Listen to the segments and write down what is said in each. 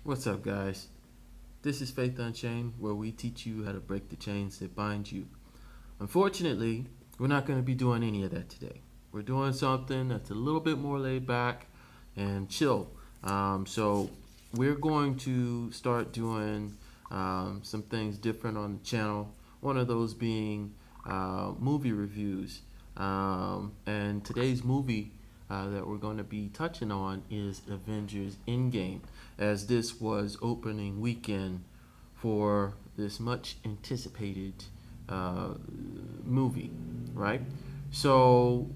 What's up, guys? This is Faith Unchained, where we teach you how to break the chains that bind you. Unfortunately, we're not going to be doing any of that today. We're doing something that's a little bit more laid back and chill. So, we're going to start doing some things different on the channel. One of those being movie reviews. And today's movie that we're going to be touching on is Avengers Endgame, as this was opening weekend for this much anticipated uh, movie, right? So,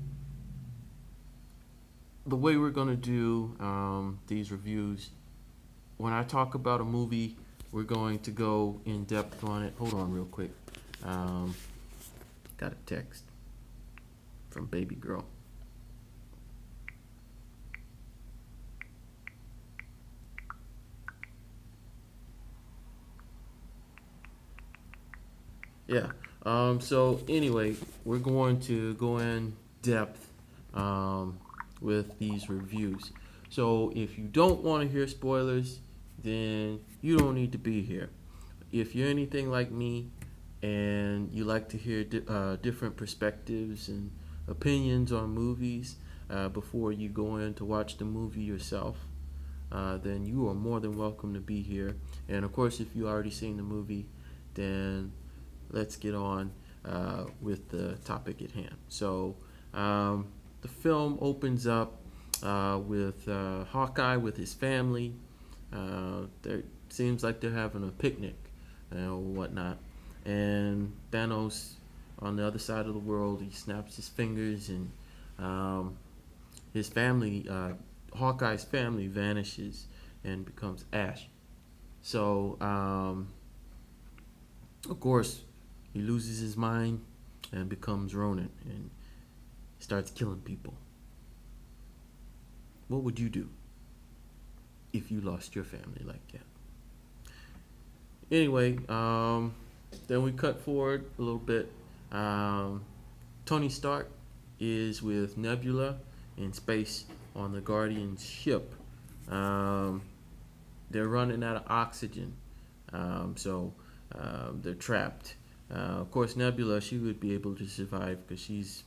the way we're going to do these reviews, when I talk about a movie, we're going to go in depth on it. Hold on, real quick. Um, got a text from baby girl. Yeah. So anyway, we're going to go in depth um, with these reviews. So if you don't want to hear spoilers, then you don't need to be here. If you're anything like me and you like to hear different perspectives and opinions on movies before you go in to watch the movie yourself, then you are more than welcome to be here. And of course, if you already seen the movie, then let's get on with the topic at hand. So, the film opens up with Hawkeye with his family. There seems like they're having a picnic or whatnot, and Thanos on the other side of the world, he snaps his fingers, and his family, Hawkeye's family, vanishes and becomes ash. So, of course, he loses his mind and becomes Ronin and starts killing people. What would you do if you lost your family like that? Anyway, then we cut forward a little bit. Um, Tony Stark is with Nebula in space on the Guardian ship. Um, they're running out of oxygen, so they're trapped. Of course, Nebula, she would be able to survive because she's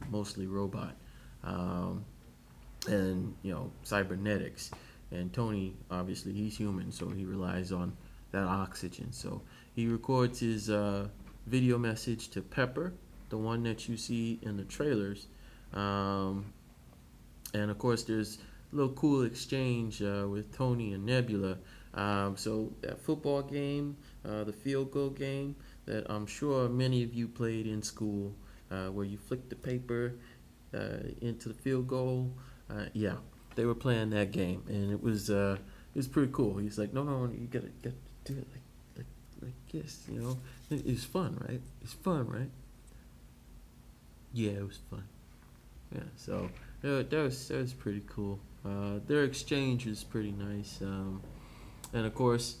mostly robot, um, and cybernetics. And Tony, obviously, he's human, so he relies on that oxygen. So he records his video message to Pepper, the one that you see in the trailers, um, and of course, there's a little cool exchange with Tony and Nebula. So that football game, the field goal game that I'm sure many of you played in school, where you flick the paper into the field goal. Yeah, they were playing that game, and it was pretty cool. He's like, no, no, you gotta do it like like this, you know. It's fun, right? It's fun, right? Yeah, it was fun. Yeah, so that was pretty cool. Their exchange was pretty nice, and of course,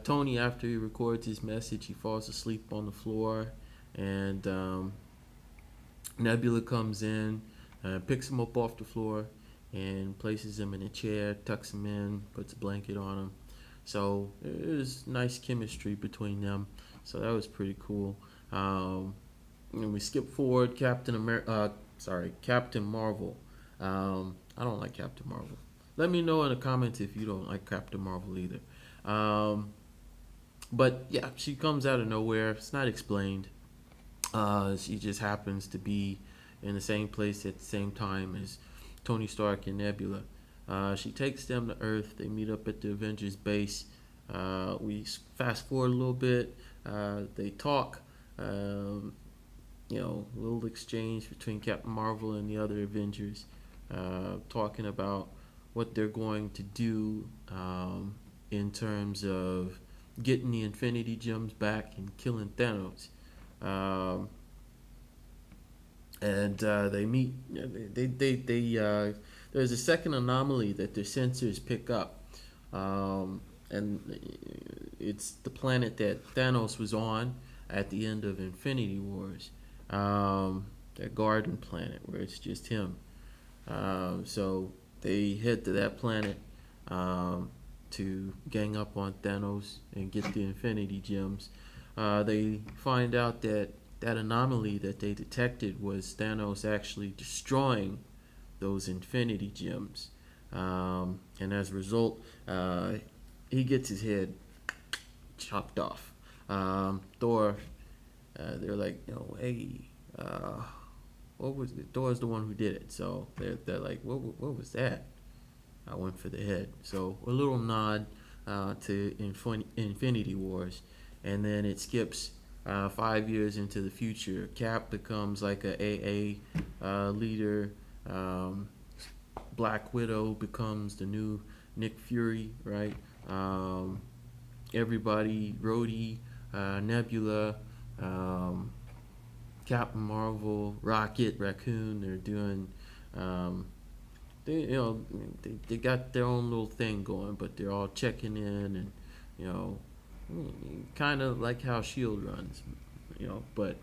Tony, after he records his message, he falls asleep on the floor, and Nebula comes in, picks him up off the floor, and places him in a chair, tucks him in, puts a blanket on him. So it was nice chemistry between them. So that was pretty cool. And we skip forward. Captain Marvel. I don't like Captain Marvel. Let me know in the comments if you don't like Captain Marvel either. Um, but yeah, she comes out of nowhere. It's not explained. She just happens to be in the same place at the same time as Tony Stark and Nebula. She takes them to Earth. They meet up at the Avengers base. We fast forward a little bit. They talk. Um, a little exchange between Captain Marvel and the other Avengers, talking about what they're going to do in terms of getting the Infinity Gems back and killing Thanos. Um, and they meet. There's a second anomaly that their sensors pick up, and it's the planet that Thanos was on at the end of Infinity Wars. That garden planet where it's just him. So they head to that planet um, to gang up on Thanos and get the Infinity Gems. They find out that that anomaly that they detected was Thanos actually destroying those Infinity Gems. And as a result, he gets his head chopped off. Thor, they're like, hey, uh, what was it? Thor's the one who did it. So they're like, what was that? I went for the head. So a little nod to Infinity Wars, and then it skips 5 years into the future. Cap becomes like a AA leader. Um, Black Widow becomes the new Nick Fury, right? Um, Everybody, Rhodey, Nebula, um, Captain Marvel, Rocket, Raccoon, they're doing um, they got their own little thing going, but they're all checking in and you know kind of like how Shield runs, But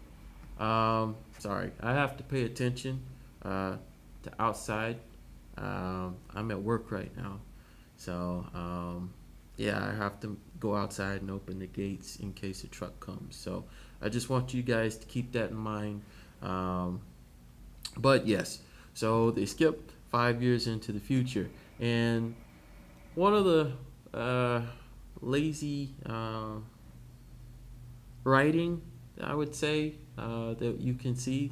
sorry, I have to pay attention to outside. I'm at work right now, so yeah, I have to go outside and open the gates in case a truck comes. So I just want you guys to keep that in mind. Um, but yes, so they skip 5 years into the future, and one of the lazy writing, I would say, that you can see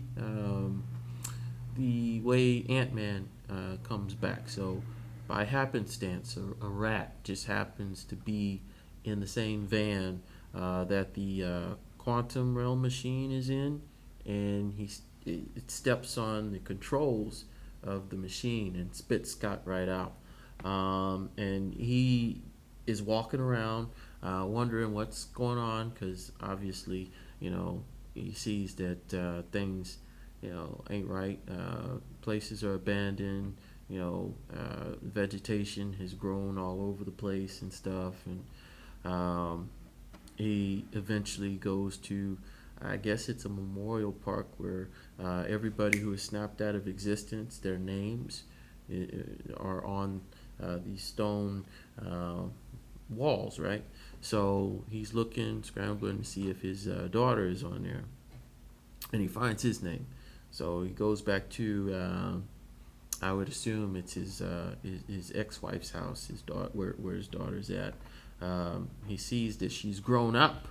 the way Ant Man comes back. So by happenstance, a rat just happens to be in the same van that the quantum realm machine is in, and it steps on the controls of the machine and spits Scott right out. And he is walking around wondering what's going on because obviously, he sees that things, ain't right. Places are abandoned. Vegetation has grown all over the place and stuff, and he eventually goes to, I guess it's a memorial park where everybody who is snapped out of existence, their names are on these stone uh, walls, right? So he's looking, scrambling to see if his daughter is on there, and he finds his name. So he goes back to, I would assume it's his ex-wife's house, his daughter, where his daughter's at. He sees that she's grown up,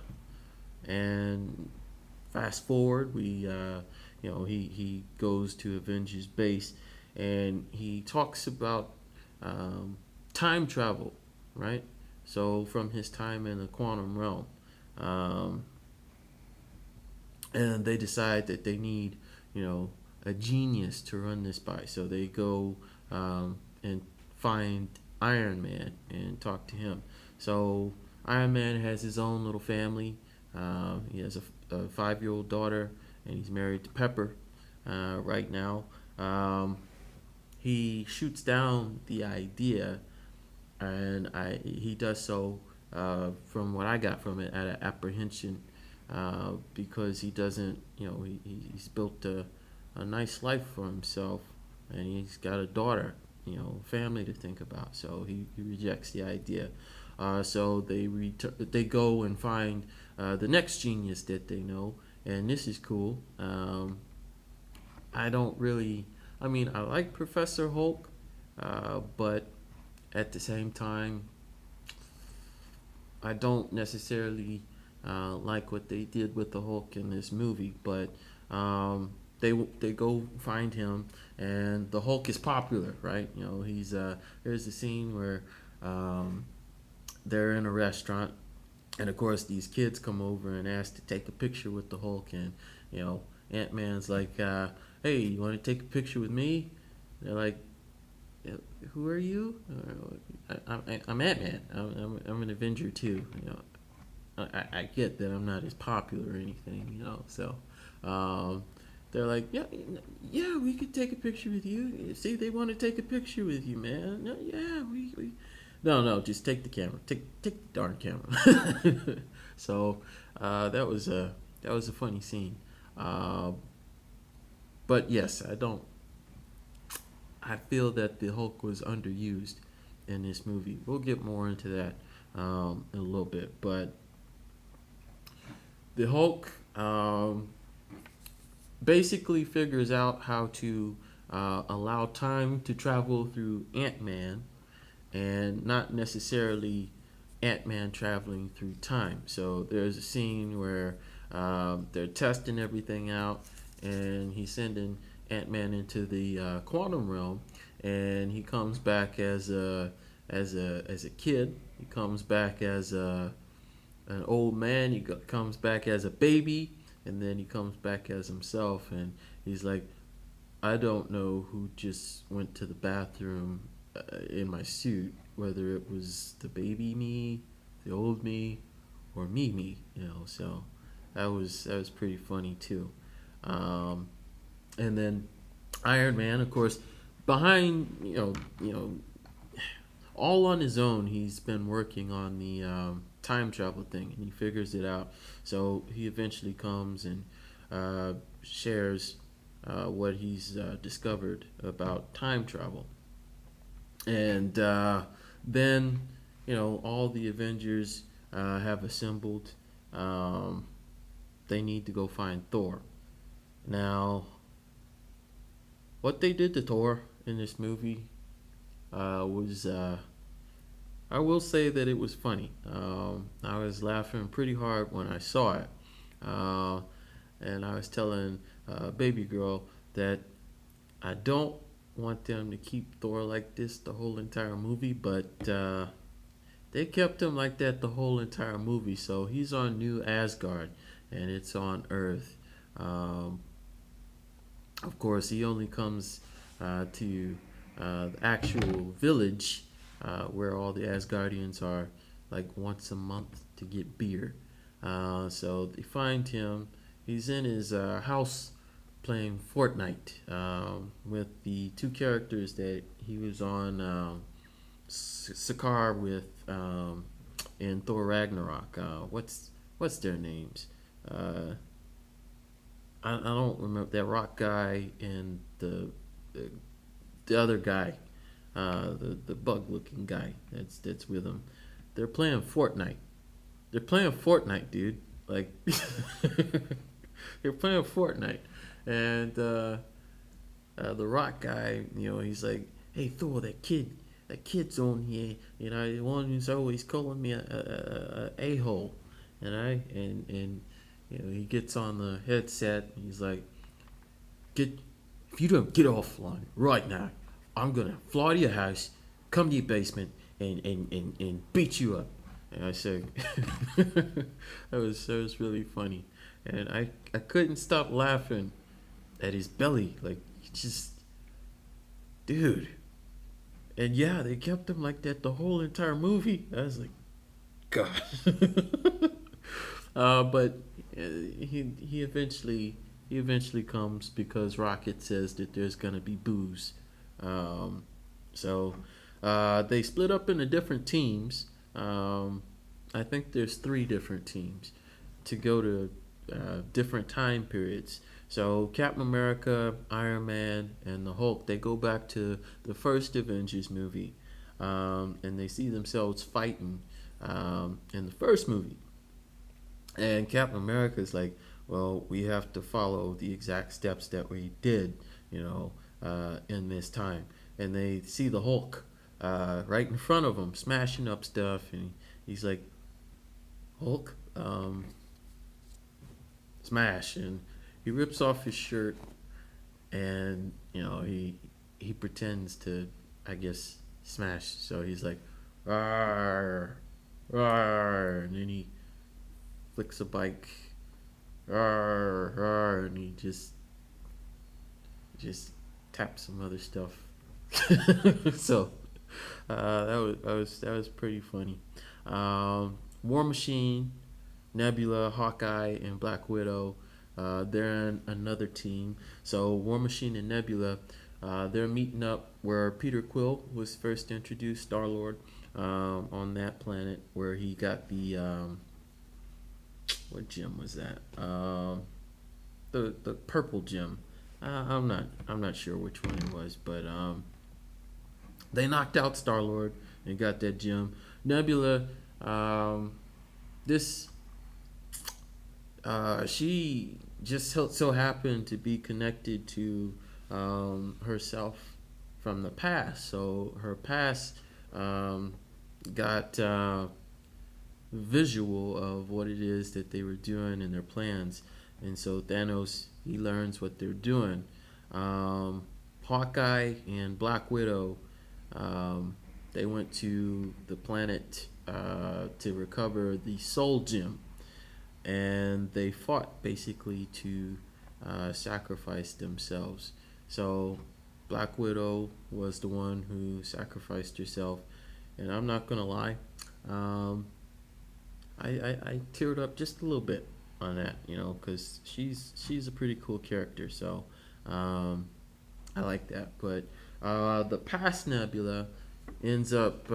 and fast forward, he goes to Avengers base, and he talks about um, time travel, right? So from his time in the quantum realm, um, and they decide that they need, a genius to run this by. So they go and find Iron Man and talk to him. So Iron Man has his own little family. He has a 5-year-old daughter, and he's married to Pepper right now. He shoots down the idea, and he does so from what I got from it, out of apprehension, because he doesn't, he's built a nice life for himself, and he's got a daughter, family to think about. So he rejects the idea. So they go and find the next genius that they know, and this is cool. I don't really, I mean, I like Professor Hulk, but at the same time, I don't necessarily like what they did with the Hulk in this movie. But they go find him, and the Hulk is popular, right? He's there's a scene where they're in a restaurant, and of course these kids come over and ask to take a picture with the Hulk, and Ant Man's like, "Hey, you want to take a picture with me?" They're like, "Who are you?" I'm Ant Man. I'm an Avenger too. I get that I'm not as popular or anything. So um, they're like, "Yeah, yeah, we could take a picture with you. See, they want to take a picture with you, man. No, yeah, we no, just take the camera. Take the darn camera." So that was a funny scene. Uh, but yes, I feel that the Hulk was underused in this movie. We'll get more into that in a little bit, but the Hulk basically figures out how to allow time to travel through Ant-Man and not necessarily Ant-Man traveling through time. So there's a scene where they're testing everything out, and he's sending Ant-Man into the quantum realm, and he comes back as a kid. He comes back as an old man. He comes back as a baby, and then he comes back as himself. And he's like, I don't know who just went to the bathroom in my suit, whether it was the baby me, the old me, or me. So that was pretty funny too. Um, and then Iron Man, of course, behind all on his own, he's been working on the time travel thing, and he figures it out. So he eventually comes and shares what he's discovered about time travel. And then, all the Avengers have assembled. Um, they need to go find Thor. Now, what they did to Thor in this movie was I will say that it was funny. I was laughing pretty hard when I saw it. Uh, and I was telling baby girl that I don't want them to keep Thor like this the whole entire movie, but they kept him like that the whole entire movie. So he's on New Asgard, and it's on Earth. Um, of course, he only comes to the actual village where all the Asgardians are, like once a month to get beer. So they find him. He's in his house playing Fortnite with the two characters that he was on Sakaar with in Thor Ragnarok. What's their names? Uh, I don't remember that rock guy and the, the other guy, the bug looking guy that's with him. They're playing Fortnite. They're playing Fortnite, dude. Like they're playing Fortnite, and the rock guy, he's like, "Hey Thor, that kid's on here. The one who's always calling me a hole." And he gets on the headset. And he's like, "Get if you don't get offline right now, I'm gonna fly to your house, come to your basement, and beat you up." And I said, that was really funny, and I couldn't stop laughing at his belly, like just dude. And yeah, they kept him like that the whole entire movie. I was like, God. But he eventually comes because Rocket says that there's gonna be booze. Um, so they split up into different teams. I think there's three different teams to go to different time periods. So Captain America, Iron Man, and the Hulk, they go back to the first Avengers movie, and they see themselves fighting in the first movie. And Captain America is like, well, we have to follow the exact steps that we did, in this time. And they see the Hulk right in front of them, smashing up stuff, and he's like, Hulk, smash, and he rips off his shirt, and he pretends to, I guess, smash. So he's like, "Rawr, rawr," and then he flicks a bike, "Rawr, rawr," and he just taps some other stuff. So that was pretty funny. War Machine, Nebula, Hawkeye, and Black Widow. They're in another team. So War Machine and Nebula, they're meeting up where Peter Quill was first introduced, Star Lord, on that planet where he got the what gem was that? The purple gem. I'm not sure which one it was, but they knocked out Star Lord and got that gem. Nebula, um, this she just so happened to be connected to herself from the past. So her past um, got visual of what it is that they were doing and their plans. And so Thanos, he learns what they're doing. Um, Hawkeye and Black Widow, um, they went to the planet to recover the Soul Gem, and they fought basically to sacrifice themselves. So Black Widow was the one who sacrificed herself, and I'm not gonna lie, um, I teared up just a little bit on that, because she's a pretty cool character. So um, I like that. But the past Nebula ends up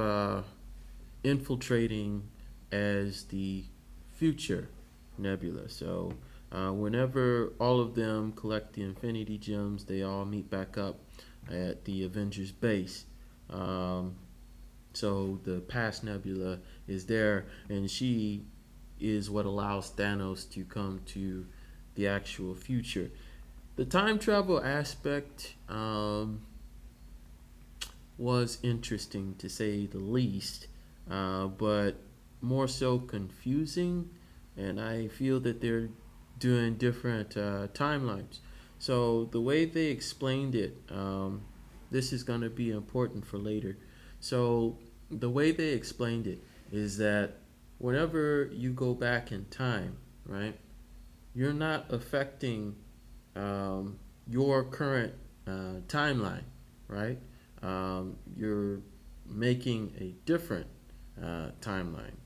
infiltrating as the future Nebula. So whenever all of them collect the Infinity Gems, they all meet back up at the Avengers base. Um, so the past Nebula is there, and she is what allows Thanos to come to the actual future. The time travel aspect was interesting to say the least, but more so confusing. And I feel that they're doing different timelines. So the way they explained it, this is going to be important for later. So the way they explained it is that whenever you go back in time, right, you're not affecting your current timeline, right? You're making a different timeline.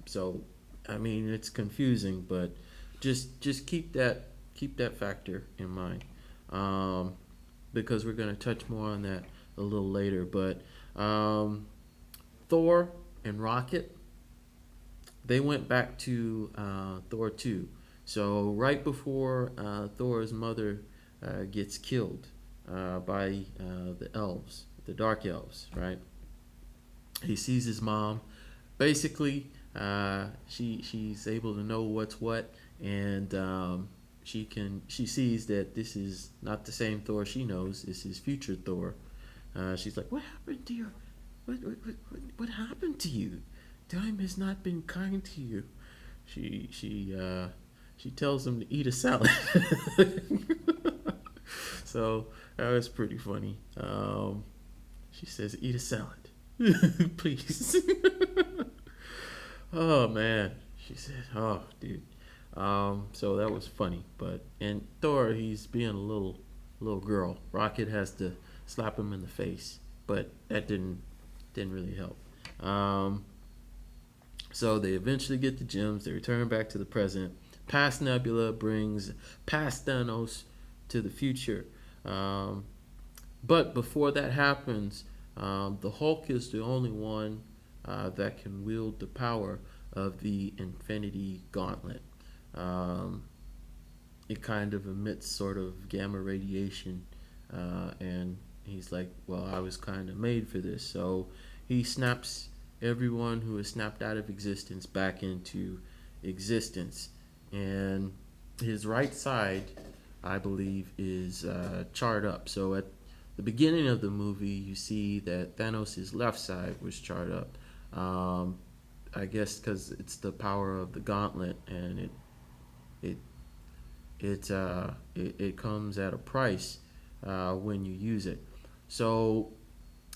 So, I mean, it's confusing, but just keep that factor in mind, um, because we're going to touch more on that a little later. But Thor and Rocket, they went back to Thor 2. So right before Thor's mother gets killed by the elves, the dark elves, right? He sees his mom. Basically, she's able to know what's what, and she sees that this is not the same Thor she knows. This is future Thor. She's like, "What happened to your what happened to you? Time has not been kind to you." She tells him to eat a salad. So that was pretty funny. She says, "Eat a salad, please." Oh man, she said, "Oh, dude." So that was funny. But and Thor, he's being a little girl. Rocket has to slap him in the face, but that didn't really help. Um, so they eventually get the gems. They return back to the present. Past Nebula brings past Thanos to the future. Um, but before that happens, the Hulk is the only one that can wield the power of the Infinity Gauntlet. Um, it kind of emits sort of gamma radiation, and he's like, "Well, I was kind of made for this." So he snaps everyone who is snapped out of existence back into existence, and his right side, I believe, is charred up. So at the beginning of the movie, you see that Thanos' left side was charred up. Um, I guess because it's the power of the gauntlet, and it it comes at a price when you use it. So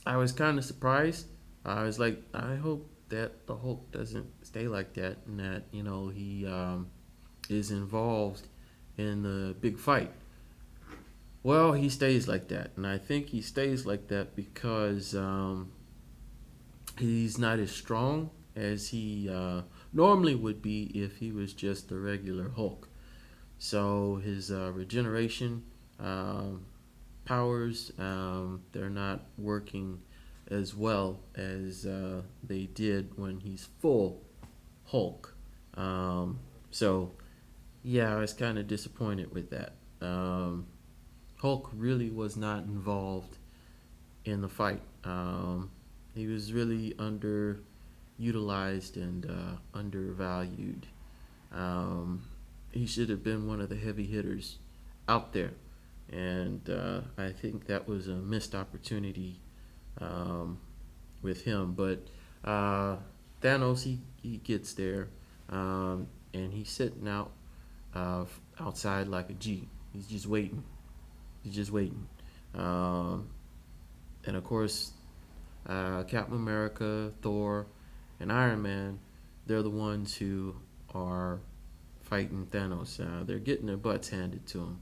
I was kind of surprised. I was like, I hope that the Hulk doesn't stay like that, and that he is involved in the big fight. Well, he stays like that, and I think he stays like that because he's not as strong as he normally would be if he was just a regular Hulk. So his regeneration um, powers, they're not working as well as they did when he's full Hulk. So yeah, I was kind of disappointed with that. Hulk really was not involved in the fight. he was really underutilized and undervalued. Um, he should have been one of the heavy hitters out there, and I think that was a missed opportunity um, with him. But uh, Thanos, he gets there, and he's sitting outside like a G. He's just waiting. He's just waiting. Um, and of course, Captain America, Thor, and Iron Man, they're the ones who are fighting Thanos. They're getting their butts handed to them.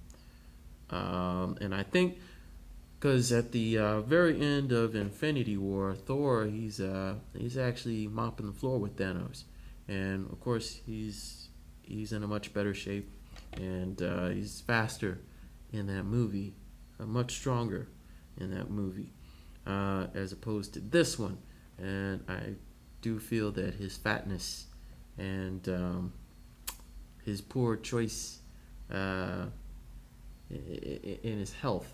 And I think because at the very end of Infinity War, Thor he's actually mopping the floor with Thanos, and of course he's in a much better shape, and he's faster in that movie, much stronger in that movie, as opposed to this one. And I do feel that his fatness and his poor choice uh, in his health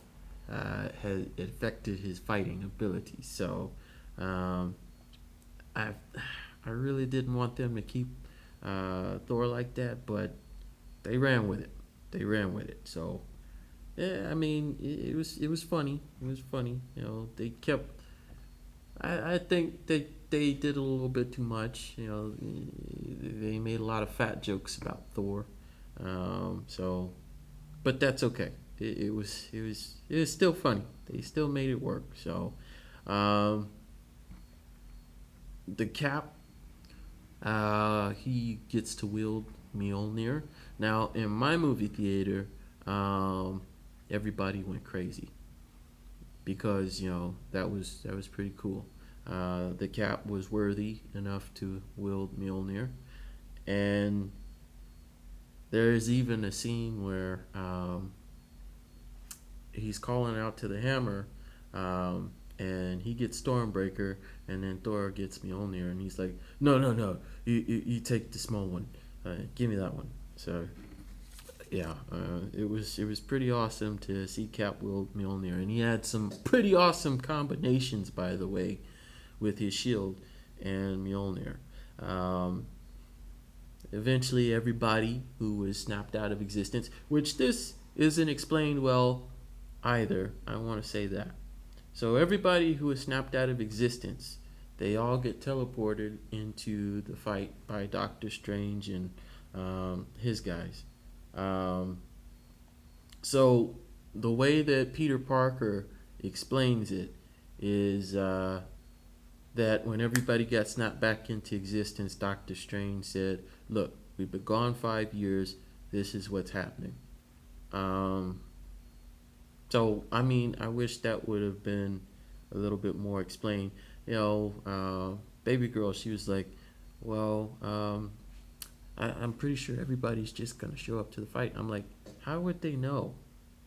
has affected his fighting abilities. So um, I I really didn't want them to keep Thor like that, but they ran with it. They ran with it. So yeah, I mean, it was funny. It was funny. They kept. I think they did a little bit too much. They made a lot of fat jokes about Thor. So but that's okay. It was still funny. They still made it work. So, um, the Cap, he gets to wield Mjolnir. Now, in my movie theater, um, everybody went crazy because that was pretty cool. The Cap was worthy enough to wield Mjolnir, and there's even a scene where he's calling out to the hammer, and he gets Stormbreaker, and then Thor gets Mjolnir, and he's like, "No, no, no, you take the small one, give me that one." So yeah, it was pretty awesome to see Cap wield Mjolnir, and he had some pretty awesome combinations, by the way, with his shield and Mjolnir. Um, Eventually, everybody who was snapped out of existence, which this isn't explained well either. I want to say that. So everybody who is snapped out of existence, they all get teleported into the fight by Doctor Strange and his guys. Um, so the way that Peter Parker explains it is that when everybody got snapped back into existence, Doctor Strange said, "Look, we've been gone 5 years. This is what's happening." Um, So I mean, I wish that would have been a little bit more explained. Baby girl, she was like, "Well, I'm pretty sure everybody's just gonna show up to the fight." I'm like, how would they know?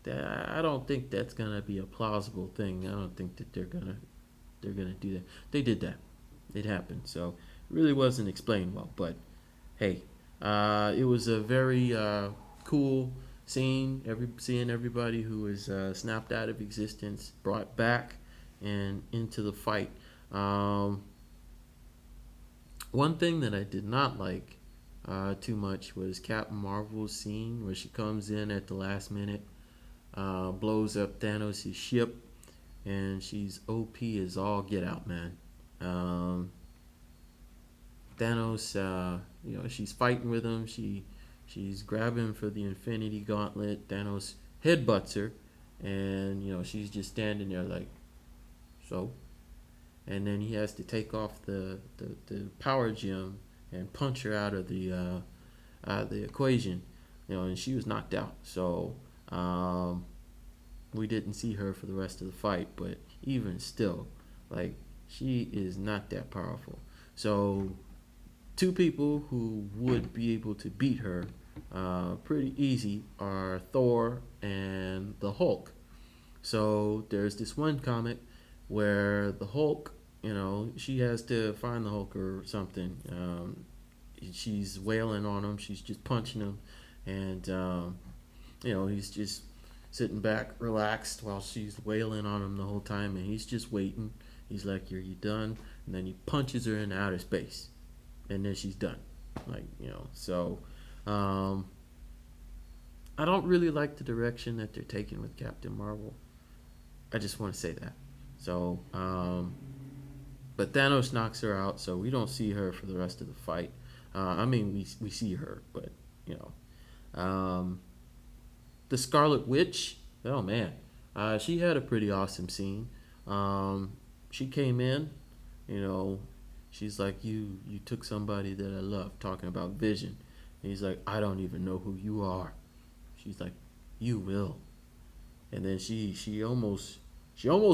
I don't think that's gonna be a plausible thing. I don't think that they're gonna do that. They did that. It happened. So it really wasn't explained well. But hey, it was a very cool scene. Seeing everybody who was snapped out of existence brought back and into the fight. Um, One thing that I did not like too much was Captain Marvel's scene where she comes in at the last minute, blows up Thanos' ship, and she's OP as all get out, man. Um, Thanos, she's fighting with him. She's grabbing for the Infinity Gauntlet. Thanos headbutts her, and she's just standing there like, so. And then he has to take off the power gem and punch her out of the equation, and she was knocked out. So we didn't see her for the rest of the fight, but even still, like, she is not that powerful. So two people who would be able to beat her pretty easy are Thor and the Hulk. So there's this one comic where the Hulk, she has to find the Hulk or something. She's wailing on him. She's just punching him, and he's just sitting back, relaxed, while she's wailing on him the whole time, and he's just waiting. He's like, "Are you done?" And then he punches her in outer space, and then she's done. Like, so um, I don't really like the direction that they're taking with Captain Marvel. I just want to say that. So, but Thanos knocks her out, so we don't see her for the rest of the fight. I mean, we see her, but you know, the Scarlet Witch. Oh man, she had a pretty awesome scene. She came in, you know, she's like, you took somebody that I love, talking about Vision. And he's like, I don't even know who you are. She's like, you will. And then she almost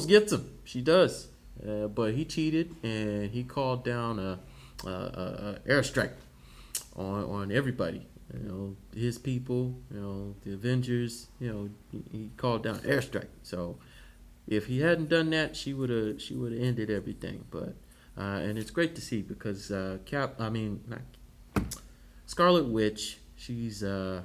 gets him. She does, but he cheated and he called down a airstrike on everybody. His people. The Avengers. He called down airstrike. So if he hadn't done that, she would have ended everything. But and it's great to see because not Scarlet Witch. She's a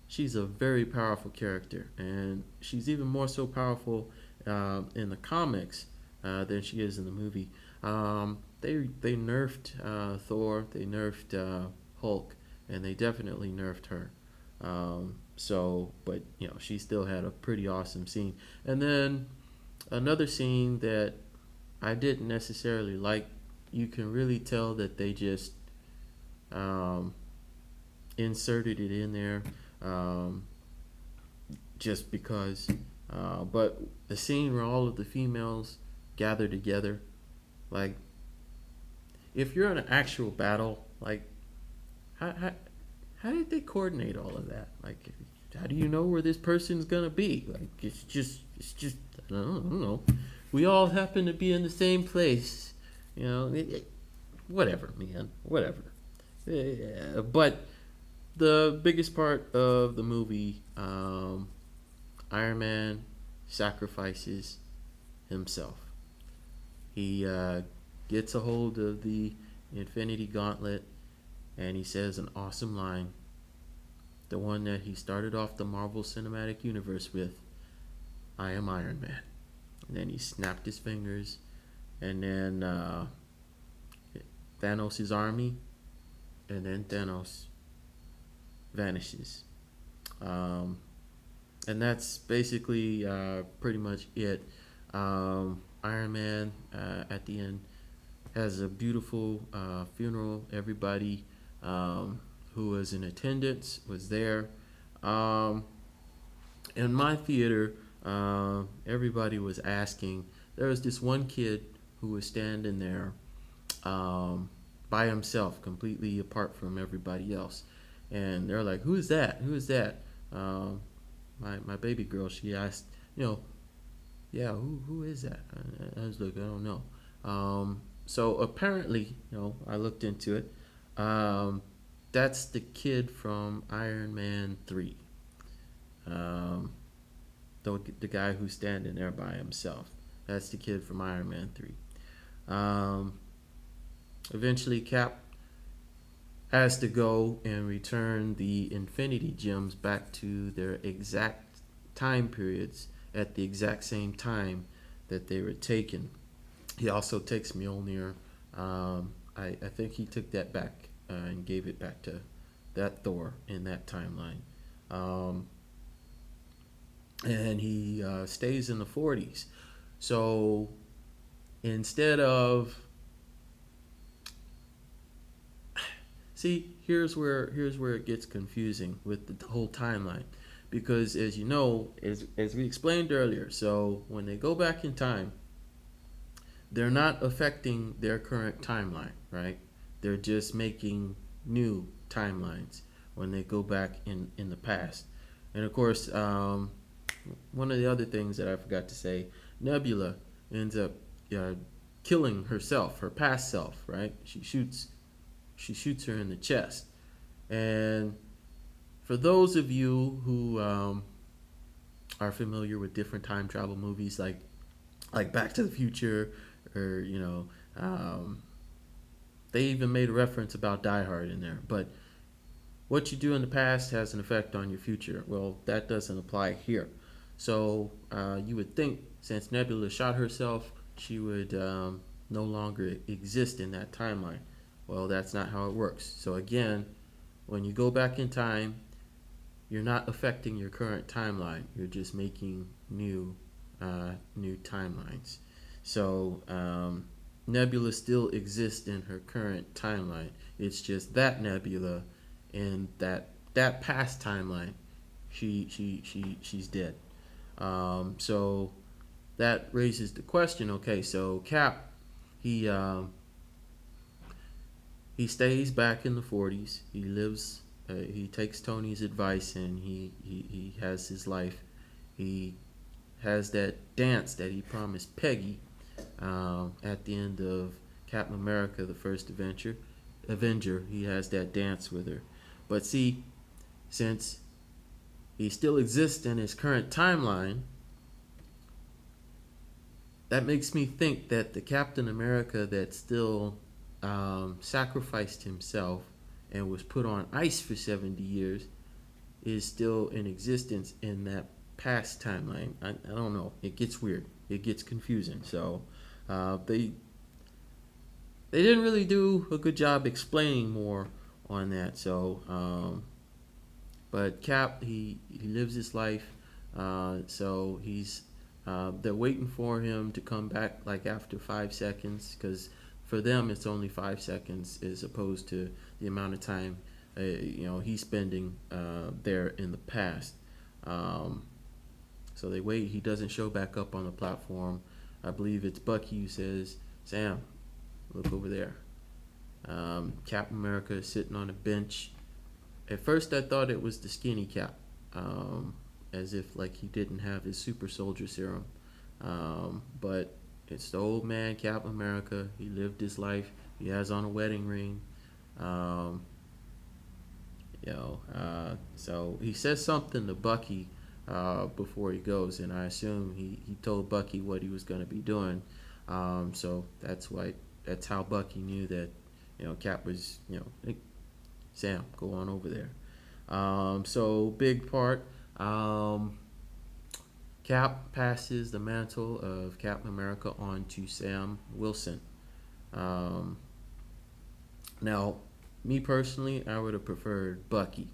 very powerful character, and she's even more so powerful in the comics than she is in the movie. They nerfed Thor, they nerfed Hulk, and they definitely nerfed her. But she still had a pretty awesome scene. And then another scene that I didn't necessarily like. You can really tell that they just um, inserted it in there um, just because. But the scene where all of the females gather together, like if you're in an actual battle, like how how did they coordinate all of that? Like, how do you know where this person's gonna be? Like, it's just I don't know. We all happen to be in the same place, whatever, man, whatever. Yeah, but the biggest part of the movie, Iron Man sacrifices himself. He gets a hold of the Infinity Gauntlet and he says an awesome line, the one that he started off the Marvel Cinematic Universe with: I am Iron Man. And then he snapped his fingers, and then Thanos' army, and then Thanos vanishes. Um, and that's basically pretty much it. Iron Man at the end has a beautiful funeral. Everybody who was in attendance was there. Um, in my theater, everybody was asking. There was this one kid who was standing there by himself, completely apart from everybody else, and they're like, "Who is that? Who is that?" Um, my baby girl, she asked, "Yeah, who is that?" I was like, "I don't know." So apparently, I looked into it. Um, that's the kid from Iron Man 3. Um, the guy who's standing there by himself. That's the kid from Iron Man 3. Um, Eventually, Cap has to go and return the Infinity Gems back to their exact time periods at the exact same time that they were taken. He also takes Mjolnir. I think he took that back and gave it back to that Thor in that timeline. Um, and he stays in the 40s. So instead of see, here's where it gets confusing with the whole timeline, because as you know, as we explained earlier, so when they go back in time, they're not affecting their current timeline, right? They're just making new timelines when they go back in the past. And of course, one of the other things that I forgot to say, Nebula ends up uh, killing herself, her past self, right? She shoots her in the chest. And for those of you who are familiar with different time travel movies, like Back to the Future, or they even made a reference about Die Hard in there. But what you do in the past has an effect on your future. Well, that doesn't apply here. So you would think, since Nebula shot herself, she would no longer exist in that timeline. Well, that's not how it works. So again, when you go back in time, you're not affecting your current timeline. You're just making new timelines. So Nebula still exists in her current timeline. It's just that Nebula in that past timeline, she's dead. So that raises the question. Okay, so Cap, he he stays back in the 40s. He lives. He takes Tony's advice and he has his life. He has that dance that he promised Peggy at the end of Captain America: The First Adventure. Avenger. He has that dance with her. But see, since he still exists in his current timeline, that makes me think that the Captain America that still sacrificed himself and was put on ice for 70 years is still in existence in that past timeline. I don't know. It gets weird. It gets confusing. So they didn't really do a good job explaining more on that. So but Cap, he lives his life. So he's they're waiting for him to come back like after 5 seconds, because for them it's only 5 seconds as opposed to the amount of time he's spending there in the past. Um, so they wait. He doesn't show back up on the platform. I believe it's Bucky who says, "Sam, look over there." Captain America is sitting on a bench. At first, I thought it was the skinny Cap, as if like he didn't have his super soldier serum. But it's the old man, Captain America. He lived his life. He has on a wedding ring. Um, so he says something to Bucky before he goes, and I assume he told Bucky what he was going to be doing. So that's how Bucky knew that Cap was hey, Sam, go on over there. So big part. Cap passes the mantle of Captain America on to Sam Wilson. Um, Now, me personally, I would have preferred Bucky.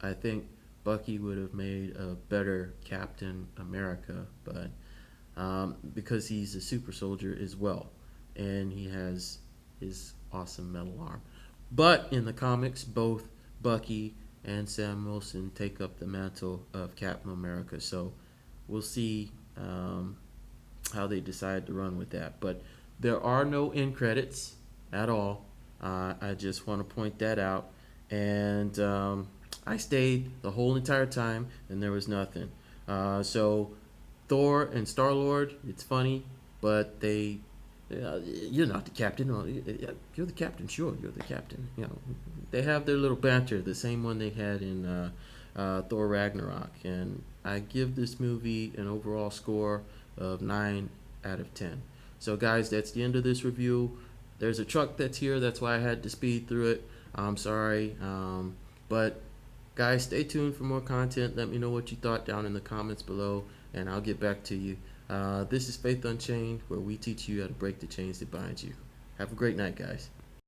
I think Bucky would have made a better Captain America, but because he's a super soldier as well, and he has his awesome metal arm. But in the comics, both Bucky and Sam Wilson take up the mantle of Captain America. So we'll see how they decide to run with that. But there are no end credits at all. I just want to point that out. And I stayed the whole entire time, and there was nothing. So Thor and Star Lord, it's funny, but you're not the captain. No, you're the captain. Sure, you're the captain. They have their little banter, the same one they had in Thor Ragnarok, and I give this movie an overall score of 9 out of 10. So, guys, that's the end of this review. There's a truck that's here. That's why I had to speed through it. I'm sorry, but guys, stay tuned for more content. Let me know what you thought down in the comments below, and I'll get back to you. This is Faith Unchained, where we teach you how to break the chains that bind you. Have a great night, guys.